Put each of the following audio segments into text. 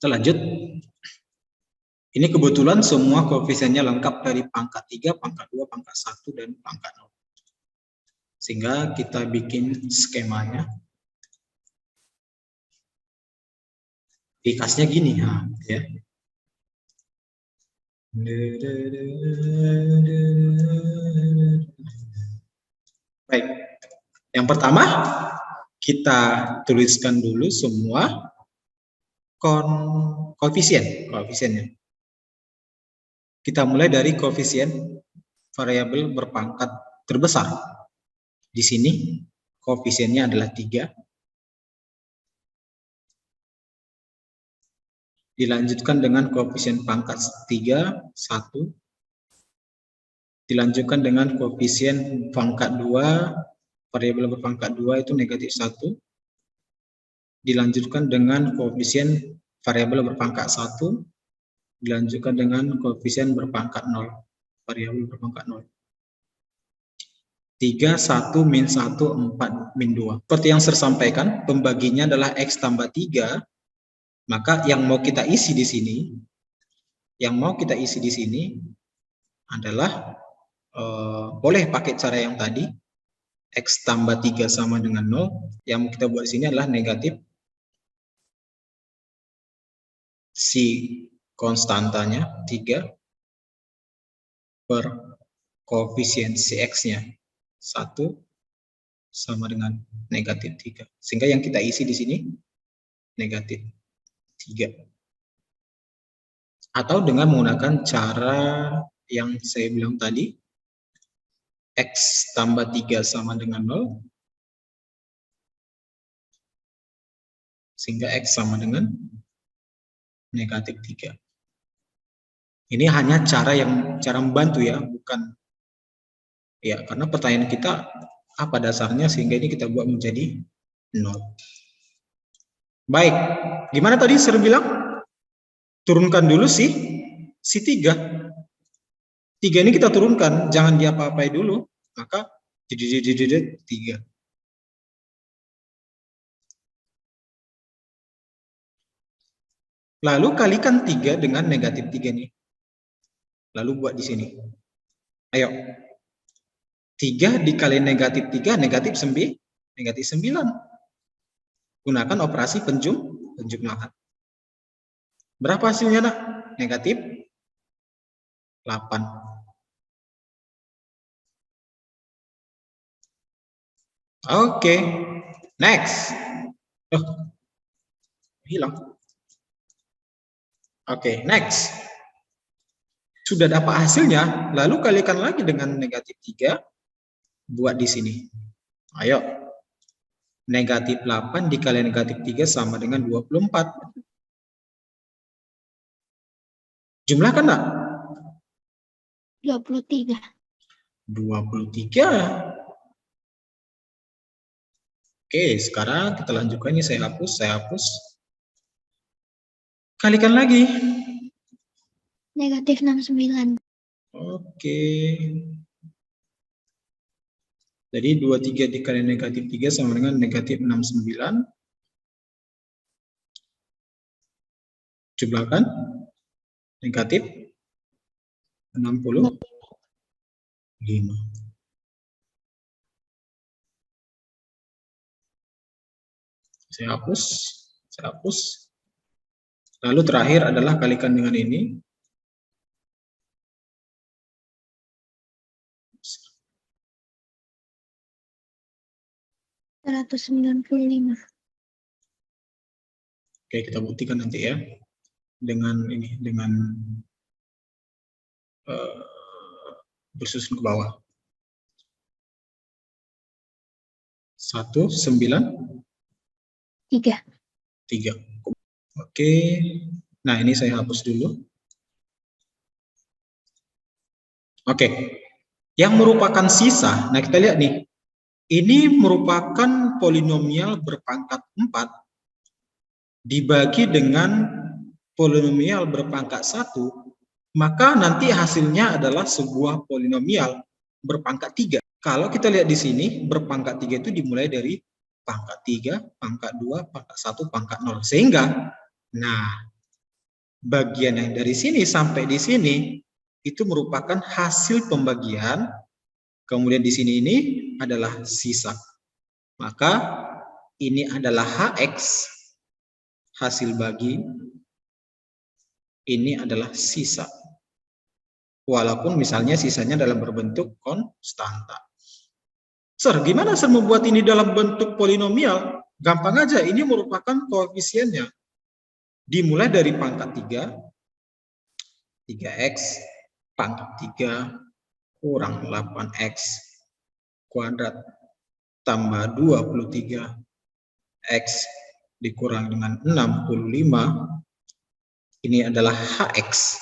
Kita lanjut. Ini kebetulan semua koefisiennya lengkap dari pangkat 3, pangkat 2, pangkat 1, dan pangkat 0. Sehingga kita bikin skemanya. Dikasnya gini, ya. Baik. Yang pertama, kita tuliskan dulu semua koefisiennya. Kita mulai dari koefisien variabel berpangkat terbesar. Di sini koefisiennya adalah 3. Dilanjutkan dengan koefisien pangkat 3, 1. Dilanjutkan dengan koefisien pangkat 2, variabel berpangkat 2 itu negatif 1. Dilanjutkan dengan koefisien variabel berpangkat 1. Dilanjutkan dengan koefisien berpangkat 0, variabel berpangkat 0. 3, 1, min 1, 4, min 2. Seperti yang saya sampaikan, pembaginya adalah X tambah 3, maka yang mau kita isi di sini, adalah, boleh pakai cara yang tadi, X tambah 3 sama dengan 0, yang kita buat di sini adalah negatif si konstantanya 3 per koefisien si X-nya 1 sama dengan negatif 3. Sehingga yang kita isi di sini negatif 3. Atau dengan menggunakan cara yang saya bilang tadi, X tambah 3 sama dengan 0, sehingga X sama dengan negatif 3. Ini hanya cara membantu ya, bukan ya, karena pertanyaan kita apa dasarnya sehingga ini kita buat menjadi 0. Baik, gimana tadi saya bilang? Turunkan dulu si 3. 3 ini kita turunkan, jangan diapa-apai dulu, maka 3. Lalu kalikan 3 dengan negatif 3 nih. Lalu buat di sini. Ayo. 3 dikali negatif 3, negatif 9. Gunakan operasi penjumlahan. Berapa hasilnya, nak? Negatif 8. Oke. Next. Hilang. Oke, next. Sudah dapat hasilnya, lalu kalikan lagi dengan negatif 3, buat di sini. Ayo. Negatif 8 dikali negatif 3 sama dengan 24. Jumlahkan enggak? 23. 23. Oke, sekarang kita lanjutkan. Ini saya hapus. Kalikan lagi. Negatif 69. Oke. Jadi 23 dikali negatif 3 sama dengan negatif 69. Jumlahkan. Negatif 65. Saya hapus. Lalu terakhir adalah kalikan dengan ini. $195. Oke, kita buktikan nanti ya. Dengan bersusun ke bawah. 3. Oke. Nah, ini saya hapus dulu. Oke. Yang merupakan sisa, nah kita lihat nih. Ini merupakan polinomial berpangkat 4 dibagi dengan polinomial berpangkat 1, maka nanti hasilnya adalah sebuah polinomial berpangkat 3. Kalau kita lihat di sini, berpangkat 3 itu dimulai dari pangkat 3, pangkat 2, pangkat 1, pangkat 0. Sehingga, nah, bagian yang dari sini sampai di sini itu merupakan hasil pembagian, kemudian di sini ini adalah sisa. Maka ini adalah HX, hasil bagi, ini adalah sisa. Walaupun misalnya sisanya dalam berbentuk konstanta. Sir, gimana Sir membuat ini dalam bentuk polinomial? Gampang aja, ini merupakan koefisiennya. Dimulai dari pangkat 3, 3x pangkat 3 kurang 8x kuadrat tambah 23x dikurang dengan 65, ini adalah HX.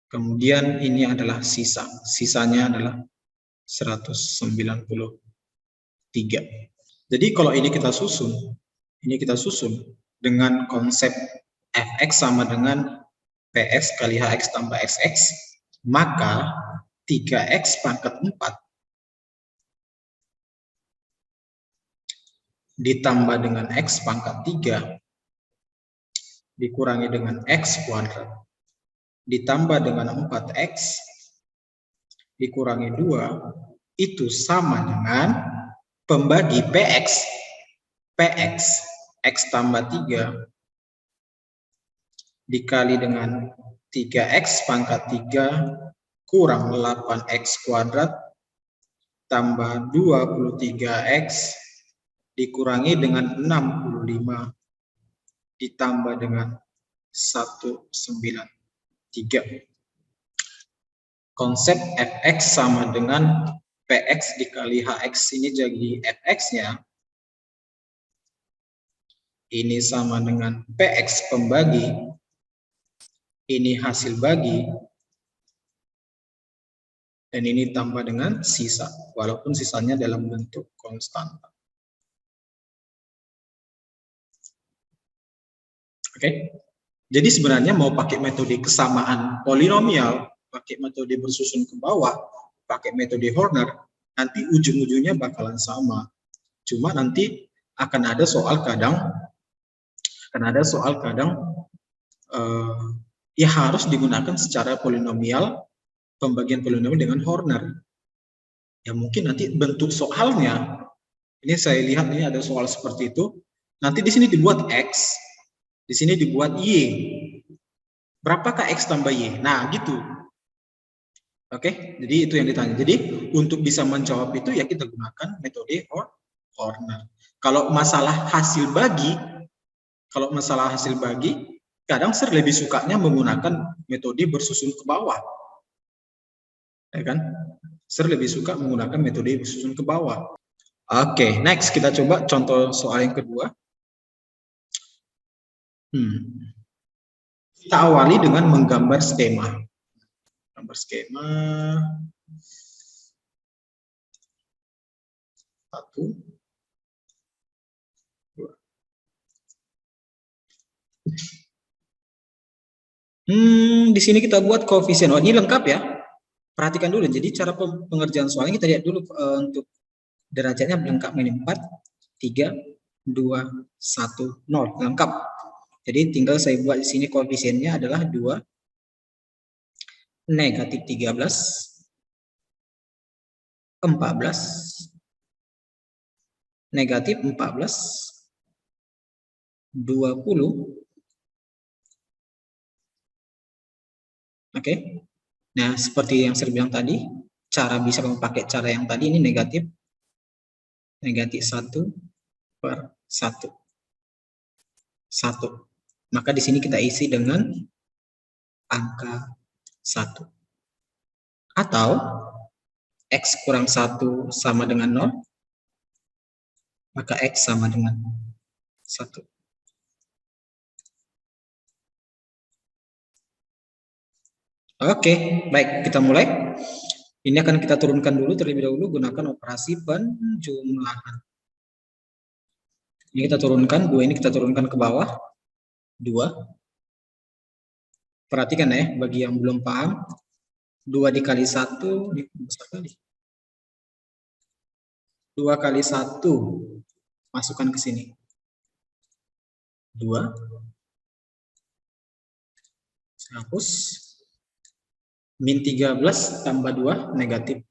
Kemudian ini adalah sisa. Sisanya adalah 193. Jadi kalau ini kita susun dengan konsep Fx sama dengan Px kali Hx tambah Sx, maka 3x pangkat 4 ditambah dengan x pangkat 3 dikurangi dengan x kuadrat ditambah dengan 4x dikurangi 2 itu sama dengan pembagi Px. Px x tambah 3 dikali dengan 3x pangkat 3 kurang 8x kuadrat tambah 23x dikurangi dengan 65 ditambah dengan 193. Konsep Fx sama dengan Px dikali Hx ini jadi Fx-nya. Ini sama dengan Px pembagi. Ini hasil bagi. Dan ini tambah dengan sisa. Walaupun sisanya dalam bentuk konstanta. Oke. Jadi sebenarnya mau pakai metode kesamaan polinomial, pakai metode bersusun ke bawah, pakai metode Horner, nanti ujung-ujungnya bakalan sama. Cuma nanti akan ada soal kadang ya harus digunakan secara polinomial, pembagian polinomial dengan Horner. Ya mungkin nanti bentuk soalnya, ini saya lihat ini ada soal seperti itu, nanti di sini dibuat X, di sini dibuat Y. Berapakah X tambah Y? Nah, gitu. Oke, jadi itu yang ditanya. Jadi, untuk bisa menjawab itu ya kita gunakan metode Horner. Kalau masalah hasil bagi, kadang Sir lebih sukanya menggunakan metode bersusun ke bawah. Ya kan? Sir lebih suka menggunakan metode bersusun ke bawah. Oke, next kita coba contoh soal yang kedua. Kita awali dengan menggambar skema. Gambar skema 1, 2. Di sini kita buat koefisien. Oh, ini lengkap ya. Perhatikan dulu. Jadi cara pengerjaan soalnya kita lihat dulu untuk derajatnya lengkap ini 4, 3, 2, 1, 0. Lengkap. Jadi tinggal saya buat di sini koefisiennya adalah 2, negatif 13, 14, negatif 14, 20. Oke. Nah, seperti yang saya bilang tadi, cara bisa memakai cara yang tadi ini negatif 1/1. 1. Maka di sini kita isi dengan angka 1. Atau X kurang 1 sama dengan 0, maka X sama dengan 1. Oke, baik, kita mulai. Ini akan kita turunkan dulu terlebih dahulu gunakan operasi penjumlahan. Ini kita turunkan, 2 ini kita turunkan ke bawah. 2. Perhatikan ya, bagi yang belum paham. 2 dikali 1, ini besar kali. 2 kali 1, masukkan ke sini. 2. Saya hapus. Min 13 tambah 2 negatif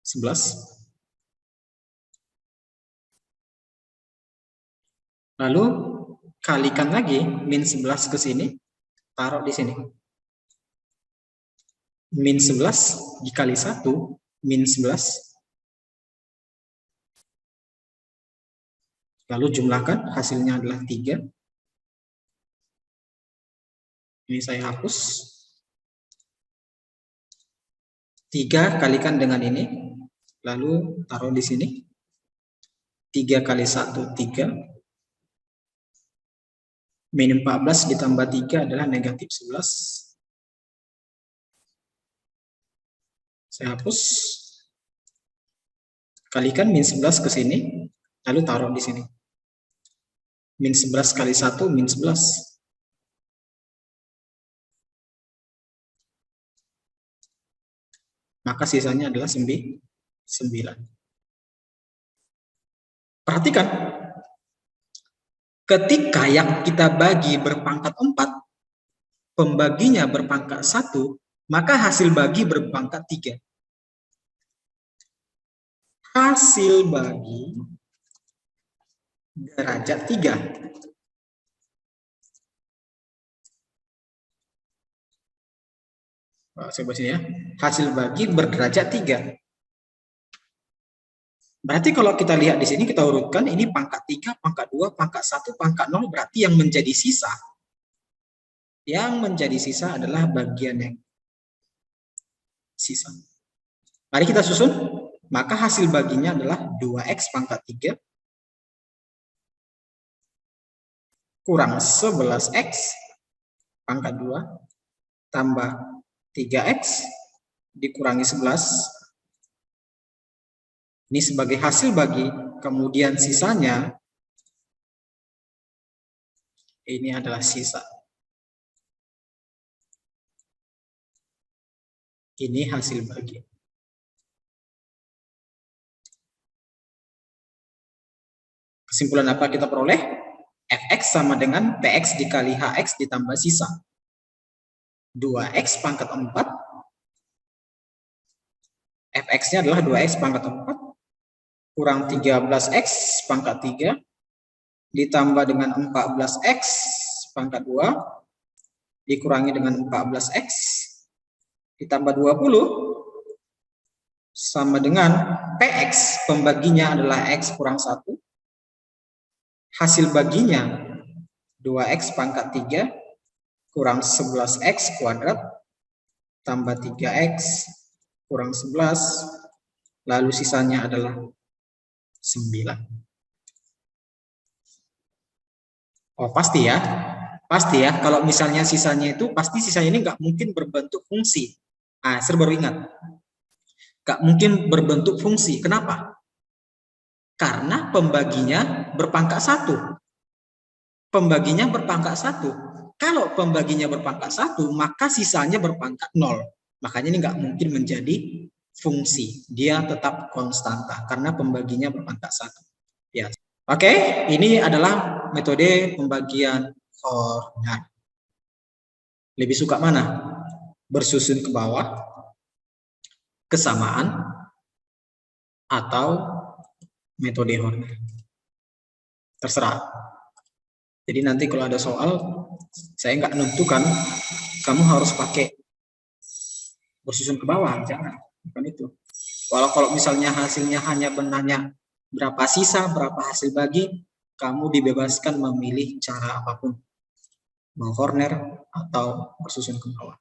11. Lalu kalikan lagi min 11 ke sini, taruh di sini. Min 11 dikali 1, min 11. Lalu jumlahkan, hasilnya adalah 3. Ini saya hapus. 3 kalikan dengan ini, lalu taruh di sini. 3 kali 1, 3. Min 14 ditambah 3 adalah negatif 11. Saya hapus. Kalikan min 11 ke sini, lalu taruh di sini. Min 11 kali 1, min 11. Maka sisanya adalah 9. Perhatikan. Ketika yang kita bagi berpangkat 4, pembaginya berpangkat 1, maka hasil bagi berpangkat 3. Hasil bagi derajat 3. Saya buat sini ya. Hasil bagi berderajat 3. Berarti kalau kita lihat di sini, kita urutkan, ini pangkat 3, pangkat 2, pangkat 1, pangkat 0, berarti yang menjadi sisa. Yang menjadi sisa adalah bagian yang sisa. Mari kita susun. Maka hasil baginya adalah 2x pangkat 3 kurang 11x pangkat 2 tambah 3x dikurangi 11. Ini sebagai hasil bagi, kemudian sisanya ini adalah sisa. Ini hasil bagi. Kesimpulan apa kita peroleh? Fx sama dengan Px dikali Hx ditambah sisa. 2x pangkat 4. Fx-nya adalah 2x pangkat 4. Kurang 13x pangkat 3. Ditambah dengan 14x pangkat 2. Dikurangi dengan 14x. Ditambah 20. Sama dengan Px. Pembaginya adalah x kurang 1. Hasil baginya 2x pangkat 3 kurang 11x kuadrat tambah 3x kurang 11, lalu sisanya adalah 9. Oh, pasti ya. Pasti ya, kalau misalnya sisanya itu, pasti sisanya ini nggak mungkin berbentuk fungsi. Saya baru ingat. Nggak mungkin berbentuk fungsi. Kenapa? Karena pembaginya berpangkat 1. Pembaginya berpangkat 1. Kalau pembaginya berpangkat 1, maka sisanya berpangkat 0. Makanya ini nggak mungkin menjadi fungsi. Dia tetap konstanta karena pembaginya berpangkat 1. Ya. Oke, ini adalah metode pembagian Horner. Lebih suka mana? Bersusun ke bawah, kesamaan, atau metode Horner? Terserah. Jadi nanti kalau ada soal, saya nggak menentukan kamu harus pakai bersusun ke bawah, jangan, bukan itu. Kalau misalnya hasilnya hanya benarnya berapa sisa, berapa hasil bagi, kamu dibebaskan memilih cara apapun, mau Horner atau bersusun ke bawah.